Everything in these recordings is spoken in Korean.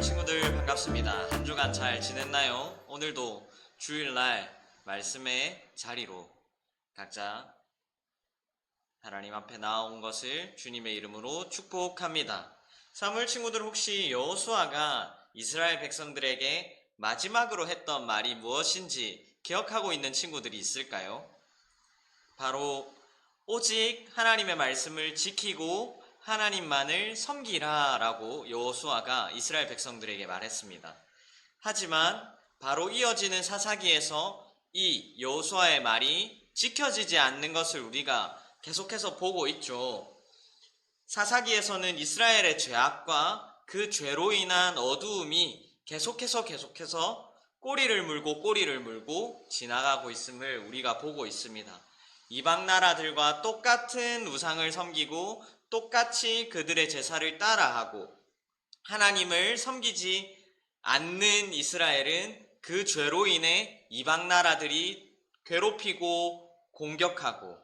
친구들 반갑습니다. 한 주간 잘 지냈나요? 오늘도 주일날 말씀의 자리로 각자 하나님 앞에 나온 것을 주님의 이름으로 축복합니다. 사무엘 친구들 혹시 여호수아가 이스라엘 백성들에게 마지막으로 했던 말이 무엇인지 기억하고 있는 친구들이 있을까요? 바로 오직 하나님의 말씀을 지키고 하나님만을 섬기라 라고 여호수아가 이스라엘 백성들에게 말했습니다. 하지만 바로 이어지는 사사기에서 이 여호수아의 말이 지켜지지 않는 것을 우리가 계속해서 보고 있죠. 사사기에서는 이스라엘의 죄악과 그 죄로 인한 어두움이 계속해서 꼬리를 물고 지나가고 있음을 우리가 보고 있습니다. 이방 나라들과 똑같은 우상을 섬기고 똑같이 그들의 제사를 따라하고 하나님을 섬기지 않는 이스라엘은 그 죄로 인해 이방 나라들이 괴롭히고 공격하고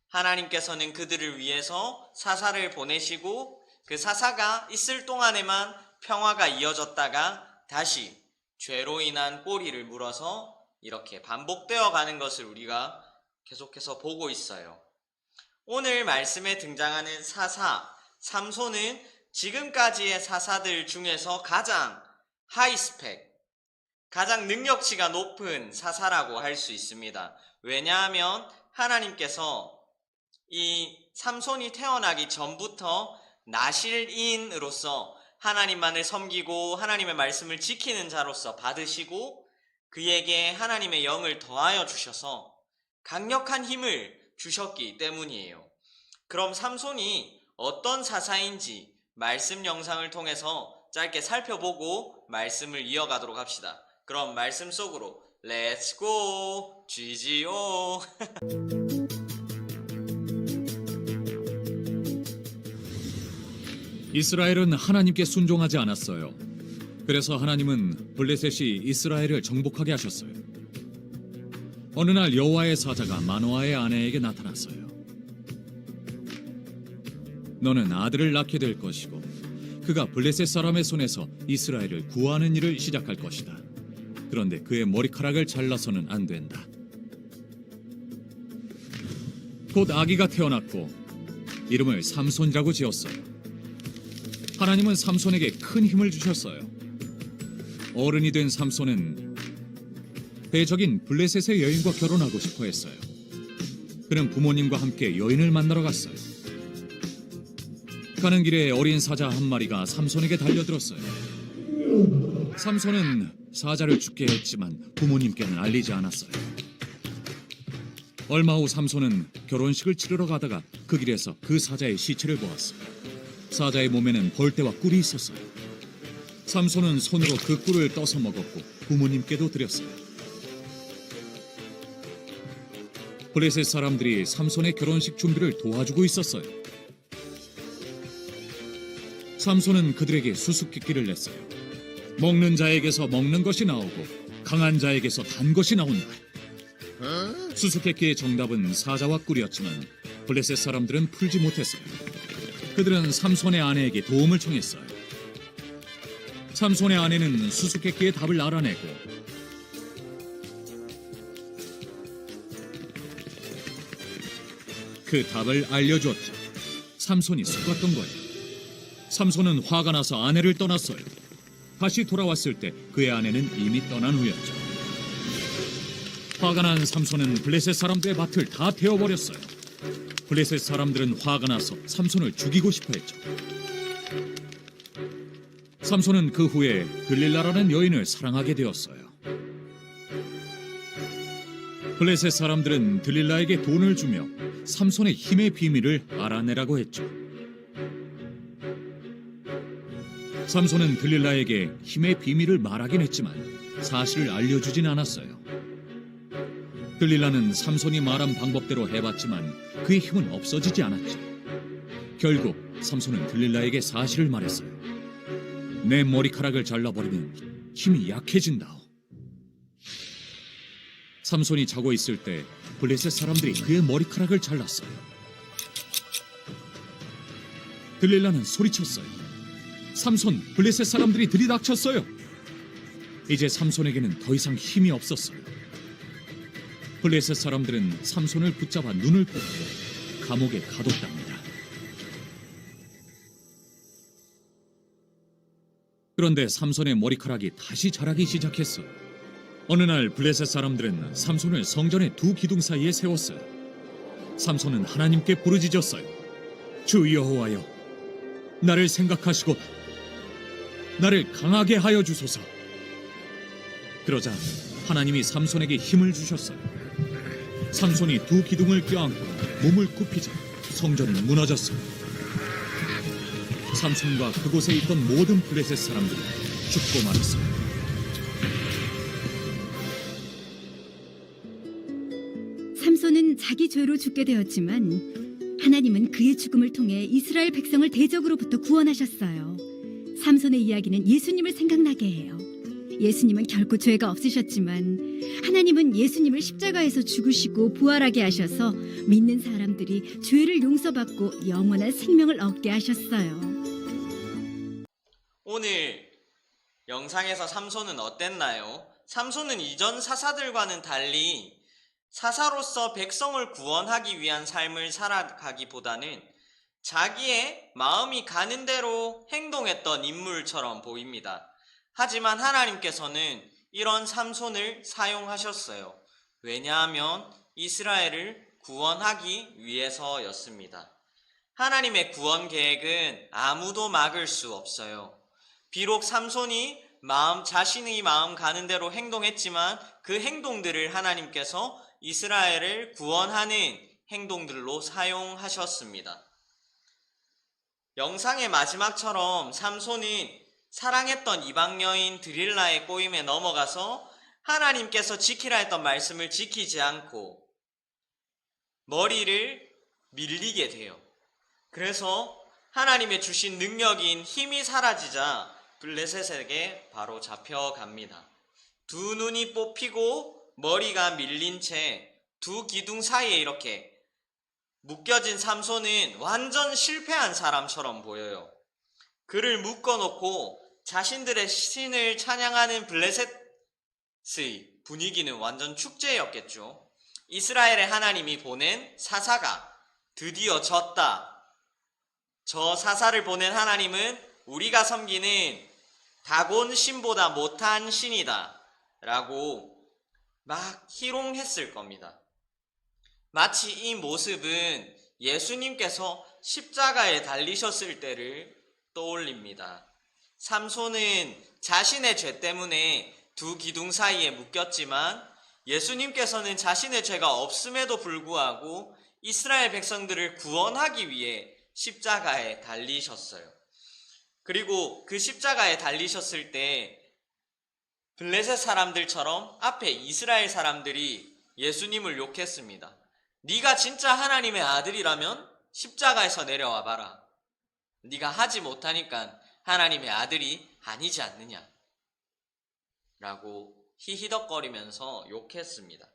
하나님께서는 그들을 위해서 사사를 보내시고 그 사사가 있을 동안에만 평화가 이어졌다가 다시 죄로 인한 꼬리를 물어서 이렇게 반복되어 가는 것을 우리가 계속해서 보고 있어요. 오늘 말씀에 등장하는 사사 삼손은 지금까지의 사사들 중에서 가장 하이스펙, 가장 능력치가 높은 사사라고 할 수 있습니다. 왜냐하면 하나님께서 이 삼손이 태어나기 전부터 나실인으로서 하나님만을 섬기고 하나님의 말씀을 지키는 자로서 받으시고 그에게 하나님의 영을 더하여 주셔서 강력한 힘을 주셨기 때문이에요. 그럼 삼손이 어떤 사사인지 말씀 영상을 통해서 짧게 살펴보고 말씀을 이어가도록 합시다. 그럼 말씀 속으로 렛츠고 GGO. 이스라엘은 하나님께 순종하지 않았어요. 그래서 하나님은 블레셋이 이스라엘을 정복하게 하셨어요. 어느 날 여호와의 사자가 마노아의 아내에게 나타났어요. 너는 아들을 낳게 될 것이고 그가 블레셋 사람의 손에서 이스라엘을 구하는 일을 시작할 것이다. 그런데 그의 머리카락을 잘라서는 안 된다. 곧 아기가 태어났고 이름을 삼손이라고 지었어요. 하나님은 삼손에게 큰 힘을 주셨어요. 어른이 된 삼손은 대적인 블레셋의 여인과 결혼하고 싶어 했어요. 그는 부모님과 함께 여인을 만나러 갔어요. 가는 길에 어린 사자 한 마리가 삼손에게 달려들었어요. 삼손은 사자를 죽게 했지만 부모님께는 알리지 않았어요. 얼마 후 삼손은 결혼식을 치르러 가다가 그 길에서 그 사자의 시체를 보았어요. 사자의 몸에는 벌떼와 꿀이 있었어요. 삼손은 손으로 그 꿀을 떠서 먹었고 부모님께도 드렸어요. 블레셋 사람들이 삼손의 결혼식 준비를 도와주고 있었어요. 삼손은 그들에게 수수께끼를 냈어요. 먹는 자에게서 먹는 것이 나오고 강한 자에게서 단 것이 나온다. 수수께끼의 정답은 사자와 꿀이었지만 블레셋 사람들은 풀지 못했어요. 그들은 삼손의 아내에게 도움을 청했어요. 삼손의 아내는 수수께끼의 답을 알아내고 그 답을 알려주었죠. 삼손이 속았던 거예요. 삼손은 화가 나서 아내를 떠났어요. 다시 돌아왔을 때 그의 아내는 이미 떠난 후였죠. 화가 난 삼손은 블레셋 사람들의 밭을 다 태워버렸어요. 블레셋 사람들은 화가 나서 삼손을 죽이고 싶어 했죠. 삼손은 그 후에 들릴라라는 여인을 사랑하게 되었어요. 블레셋 사람들은 들릴라에게 돈을 주며 삼손의 힘의 비밀을 알아내라고 했죠. 삼손은 들릴라에게 힘의 비밀을 말하긴 했지만 사실을 알려주진 않았어요. 들릴라는 삼손이 말한 방법대로 해봤지만 그의 힘은 없어지지 않았죠. 결국 삼손은 들릴라에게 사실을 말했어요. 내 머리카락을 잘라버리면 힘이 약해진다오. 삼손이 자고 있을 때 블레셋 사람들이 그의 머리카락을 잘랐어요. 들릴라는 소리쳤어요. 삼손, 블레셋 사람들이 들이닥쳤어요. 이제 삼손에게는 더 이상 힘이 없었어요. 블레셋 사람들은 삼손을 붙잡아 눈을 뽑고 감옥에 가뒀답니다. 그런데 삼손의 머리카락이 다시 자라기 시작했어요. 어느 날 블레셋 사람들은 삼손을 성전의 두 기둥 사이에 세웠어요. 삼손은 하나님께 부르짖었어요. 주 여호와여, 나를 생각하시고 나를 강하게 하여 주소서. 그러자 하나님이 삼손에게 힘을 주셨어요. 삼손이 두 기둥을 껴안고 몸을 굽히자 성전이 무너졌어요. 삼손과 그곳에 있던 모든 블레셋 사람들이 죽고 말았어요. 삼손은 자기 죄로 죽게 되었지만 하나님은 그의 죽음을 통해 이스라엘 백성을 대적으로부터 구원하셨어요. 삼손의 이야기는 예수님을 생각나게 해요. 예수님은 결코 죄가 없으셨지만 하나님은 예수님을 십자가에서 죽으시고 부활하게 하셔서 믿는 사람들이 죄를 용서받고 영원한 생명을 얻게 하셨어요. 오늘 영상에서 삼손은 어땠나요? 삼손은 이전 사사들과는 달리 사사로서 백성을 구원하기 위한 삶을 살아가기보다는 자기의 마음이 가는 대로 행동했던 인물처럼 보입니다. 하지만 하나님께서는 이런 삼손을 사용하셨어요. 왜냐하면 이스라엘을 구원하기 위해서였습니다. 하나님의 구원 계획은 아무도 막을 수 없어요. 비록 삼손이 자신의 마음 가는 대로 행동했지만 그 행동들을 하나님께서 이스라엘을 구원하는 행동들로 사용하셨습니다. 영상의 마지막처럼 삼손은 사랑했던 이방 여인 드릴라의 꼬임에 넘어가서 하나님께서 지키라 했던 말씀을 지키지 않고 머리를 밀리게 돼요. 그래서 하나님의 주신 능력인 힘이 사라지자 블레셋에게 바로 잡혀갑니다. 두 눈이 뽑히고 머리가 밀린 채 두 기둥 사이에 이렇게 묶여진 삼손은 완전 실패한 사람처럼 보여요. 그를 묶어놓고 자신들의 신을 찬양하는 블레셋의 분위기는 완전 축제였겠죠. 이스라엘의 하나님이 보낸 사사가 드디어 졌다. 저 사사를 보낸 하나님은 우리가 섬기는 다곤 신보다 못한 신이다 라고 막 희롱했을 겁니다. 마치 이 모습은 예수님께서 십자가에 달리셨을 때를 떠올립니다. 삼손은 자신의 죄 때문에 두 기둥 사이에 묶였지만 예수님께서는 자신의 죄가 없음에도 불구하고 이스라엘 백성들을 구원하기 위해 십자가에 달리셨어요. 그리고 그 십자가에 달리셨을 때 블레셋 사람들처럼 앞에 이스라엘 사람들이 예수님을 욕했습니다. 네가 진짜 하나님의 아들이라면 십자가에서 내려와 봐라. 네가 하지 못하니까 하나님의 아들이 아니지 않느냐 라고 히히덕거리면서 욕했습니다.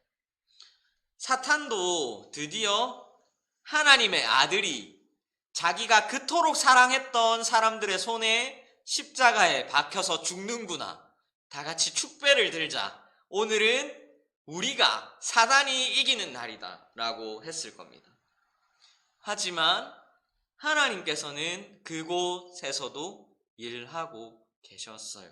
사탄도 드디어 하나님의 아들이 자기가 그토록 사랑했던 사람들의 손에 십자가에 박혀서 죽는구나. 다 같이 축배를 들자. 오늘은 우리가 사단이 이기는 날이다 라고 했을 겁니다. 하지만 하나님께서는 그곳에서도 일하고 계셨어요.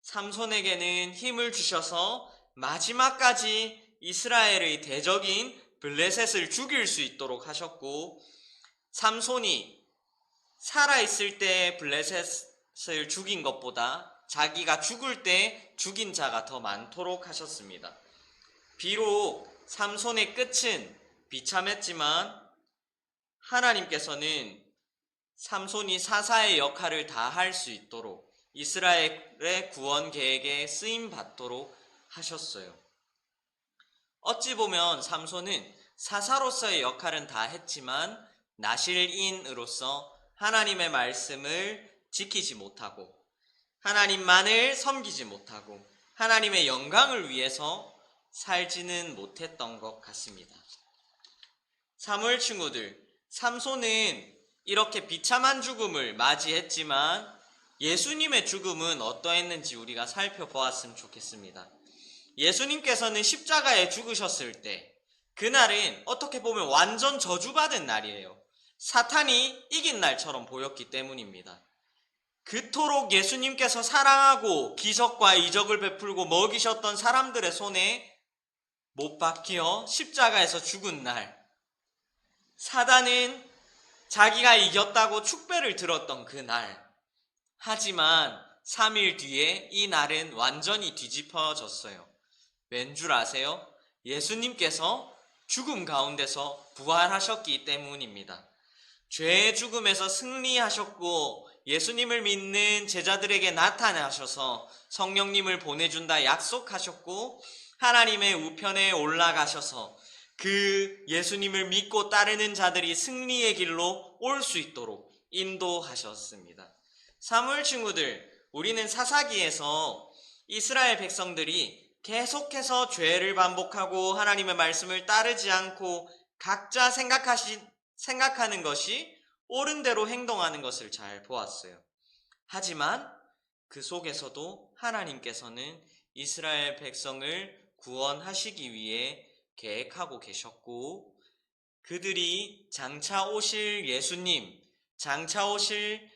삼손에게는 힘을 주셔서 마지막까지 이스라엘의 대적인 블레셋을 죽일 수 있도록 하셨고, 삼손이 살아있을 때 블레셋을 죽인 것보다 자기가 죽을 때 죽인 자가 더 많도록 하셨습니다. 비록 삼손의 끝은 비참했지만 하나님께서는 삼손이 사사의 역할을 다 할 수 있도록 이스라엘의 구원 계획에 쓰임 받도록 하셨어요. 어찌 보면 삼손은 사사로서의 역할은 다 했지만 나실인으로서 하나님의 말씀을 지키지 못하고 하나님만을 섬기지 못하고 하나님의 영광을 위해서 살지는 못했던 것 같습니다. 사무엘 친구들, 삼손은 이렇게 비참한 죽음을 맞이했지만 예수님의 죽음은 어떠했는지 우리가 살펴보았으면 좋겠습니다. 예수님께서는 십자가에 죽으셨을 때 그날은 어떻게 보면 완전 저주받은 날이에요. 사탄이 이긴 날처럼 보였기 때문입니다. 그토록 예수님께서 사랑하고 기적과 이적을 베풀고 먹이셨던 사람들의 손에 못 박혀 십자가에서 죽은 날, 사단은 자기가 이겼다고 축배를 들었던 그 날, 하지만 3일 뒤에 이 날은 완전히 뒤집어졌어요. 왠 줄 아세요? 예수님께서 죽음 가운데서 부활하셨기 때문입니다. 죄의 죽음에서 승리하셨고 예수님을 믿는 제자들에게 나타나셔서 성령님을 보내준다 약속하셨고 하나님의 우편에 올라가셔서 그 예수님을 믿고 따르는 자들이 승리의 길로 올 수 있도록 인도하셨습니다. 사무엘 친구들, 우리는 사사기에서 이스라엘 백성들이 계속해서 죄를 반복하고 하나님의 말씀을 따르지 않고 각자 생각하는 것이 옳은 대로 행동하는 것을 잘 보았어요. 하지만 그 속에서도 하나님께서는 이스라엘 백성을 구원하시기 위해 계획하고 계셨고 그들이 장차 오실 예수님, 장차 오실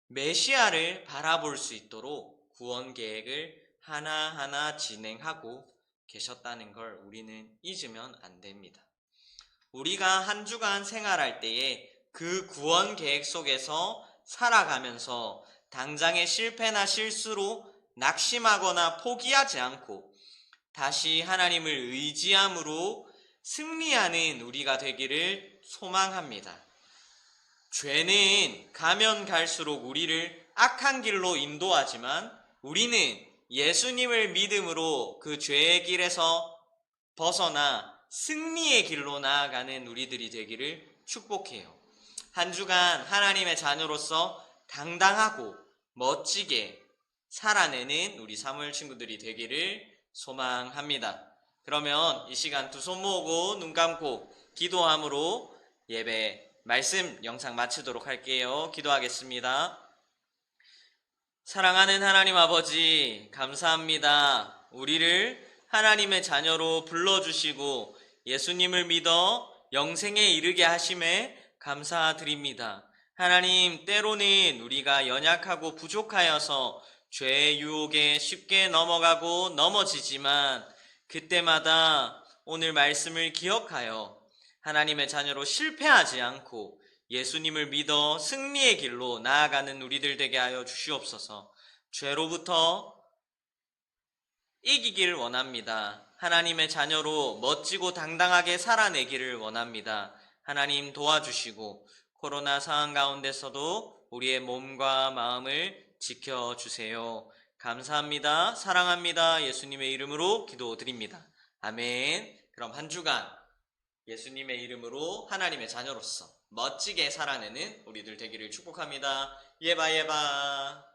메시아를 바라볼 수 있도록 구원 계획을 하나하나 진행하고 계셨다는 걸 우리는 잊으면 안 됩니다. 우리가 한 주간 생활할 때에 그 구원 계획 속에서 살아가면서 당장의 실패나 실수로 낙심하거나 포기하지 않고 다시 하나님을 의지함으로 승리하는 우리가 되기를 소망합니다. 죄는 가면 갈수록 우리를 악한 길로 인도하지만 우리는 예수님을 믿음으로 그 죄의 길에서 벗어나 승리의 길로 나아가는 우리들이 되기를 축복해요. 한 주간 하나님의 자녀로서 당당하고 멋지게 살아내는 우리 사무엘 친구들이 되기를 소망합니다. 그러면 이 시간 두 손 모으고 눈 감고 기도함으로 예배 말씀 영상 마치도록 할게요. 기도하겠습니다. 사랑하는 하나님 아버지, 감사합니다. 우리를 하나님의 자녀로 불러주시고 예수님을 믿어 영생에 이르게 하심에 감사드립니다. 하나님, 때로는 우리가 연약하고 부족하여서 죄의 유혹에 쉽게 넘어가고 넘어지지만 그때마다 오늘 말씀을 기억하여 하나님의 자녀로 실패하지 않고 예수님을 믿어 승리의 길로 나아가는 우리들 되게 하여 주시옵소서. 죄로부터 이기길 원합니다. 하나님의 자녀로 멋지고 당당하게 살아내기를 원합니다. 하나님 도와주시고 코로나 상황 가운데서도 우리의 몸과 마음을 지켜주세요. 감사합니다. 사랑합니다. 예수님의 이름으로 기도드립니다. 아멘. 그럼 한 주간 예수님의 이름으로 하나님의 자녀로서 멋지게 살아내는 우리들 되기를 축복합니다. 예바 예바.